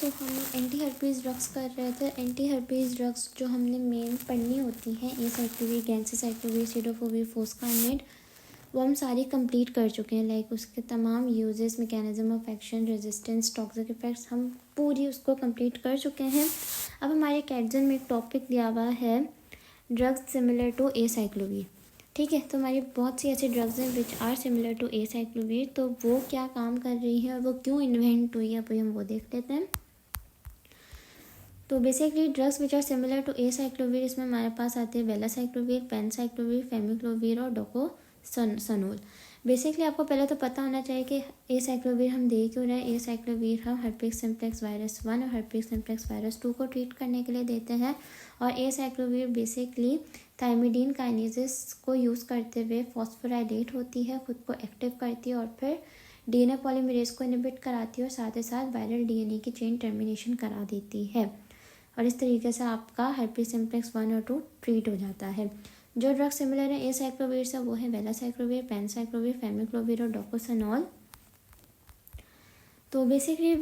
तो हम anti herpes drugs कर रहे थे। एंटी हर्पीज़ ड्रग्स जो हमने मेन पढ़नी होती हैं, एसाइक्लोविर, गैंसीसाइक्लोविर, सिडोफोविर, फोस्कारनेट, वो हम सारी कंप्लीट कर चुके हैं। लाइक उसके तमाम uses, mechanism of action, resistance, toxic effects, हम पूरी उसको कंप्लीट कर चुके हैं। अब हमारे कैटजन में एक टॉपिक दिया हुआ है ड्रग्स सिमिलर टू एसाइक्लोविर। ठीक है, तो हमारी बहुत सी ऐसी ड्रग्स हैं which are similar to acyclovir. तो वो क्या काम कर रही है और वो क्यों इन्वेंट हुई है, अभी हम वो देख लेते हैं। तो basically drugs which are similar to acyclovir, इसमें हमारे पास आते हैं वेलासाइक्लोविर, पेनसाइक्लोविर, फेमिक्लोविर और डोकोसनोल। बेसिकली आपको पहले तो पता होना चाहिए कि एसाइक्लोविर हम दे क्यों रहे हैं। एसाइक्लोविर हम हर्पेस सिम्प्लेक्स वायरस 1 और हर्पेस सिम्प्लेक्स वायरस 2 को ट्रीट करने के लिए देते हैं। और एसाइक्लोविर बेसिकली थायमिडीन काइनेसिस को यूज़ करते हुए फॉस्फोराइलेट होती है, खुद को एक्टिव करती है और फिर डीएनए पॉलीमरेज को इनहिबिट कराती है और साथ ही साथ वायरल डीएनए की चेन टर्मिनेशन करा देती है। और इस तरीके से आपका हर्पेस सिम्प्लेक्स 1 और 2 ट्रीट हो जाता है। जो ड्रग सिमिलर है एसाइक्लोविर से वो है वेलासाइक्लोविर, पेनसाइक्लोविर, फेमिक्लोविर और डोकोसनोल। तो बेसिकली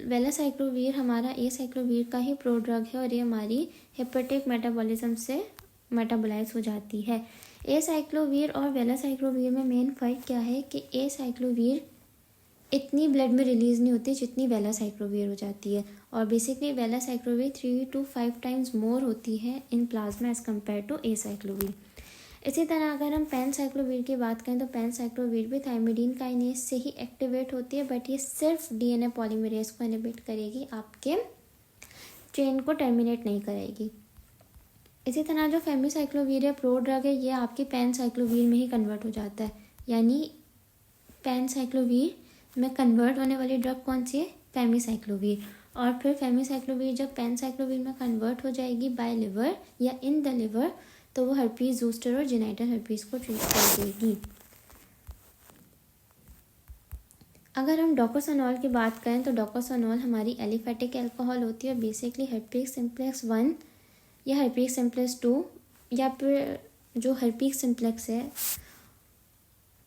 वेलासाइक्लोविर हमारा एसाइक्लोविर का ही प्रो ड्रग है और ये हमारी हेपेटिक मेटाबॉलिज्म से मेटाबोलाइज हो जाती है। एसाइक्लोविर और वेलासाइक्लोविर में मेन फ़र्क क्या है कि एसाइक्लोविर इतनी ब्लड में रिलीज़ नहीं होती जितनी वेलासाइक्लोविर हो जाती है। और basically valacyclovir 3 to 5 times more होती है in plasma as compared to acyclovir. इसी तरह अगर हम पेनसाइक्लोविर की बात करें तो पेनसाइक्लोविर भी थायमिडीन काइनेस से ही एक्टिवेट होती है, बट ये सिर्फ डीएनए पॉलीमरेज को इनहिबिट करेगी, आपके चेन को टर्मिनेट नहीं करेगी। इसी तरह जो फेमिसाइक्लोविर है प्रो ड्रग है, ये आपकी पेनसाइक्लोविर में ही कन्वर्ट हो जाता है। यानी पेनसाइक्लोविर में कन्वर्ट होने वाली ड्रग कौन सी है, फेमिसाइक्लोविर। और फिर फेमिसाइक्लोविर जब पेनसाइक्लोविर में कन्वर्ट हो जाएगी बाय लिवर या इन द लिवर, तो वो हर्पीज ज़ूस्टर और जेनाइटल हर्पीज को ट्रीट कर देगी। अगर हम डोकोसनोल की बात करें तो डोकोसनोल हमारी एलिफेटिक अल्कोहल होती है। बेसिकली हर्पेस सिम्प्लेक्स 1 या हर्पेस सिम्प्लेक्स 2 या फिर जो हर्पेस सिम्प्लेक्स है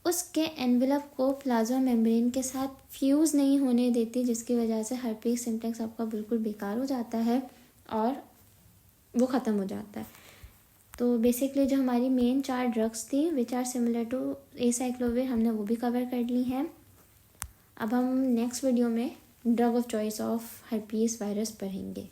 उसके एनवेलप को प्लाज्मा मेम्ब्रेन के साथ फ्यूज़ नहीं होने देती, जिसकी वजह से हर्पेस सिम्प्लेक्स आपका बिल्कुल बेकार हो जाता है और वो ख़त्म हो जाता है। तो बेसिकली जो हमारी मेन 4 ड्रग्स थी which are similar to acyclovir, हमने वो भी कवर कर ली हैं। अब हम नेक्स्ट वीडियो में drug of choice of herpes virus पढ़ेंगे।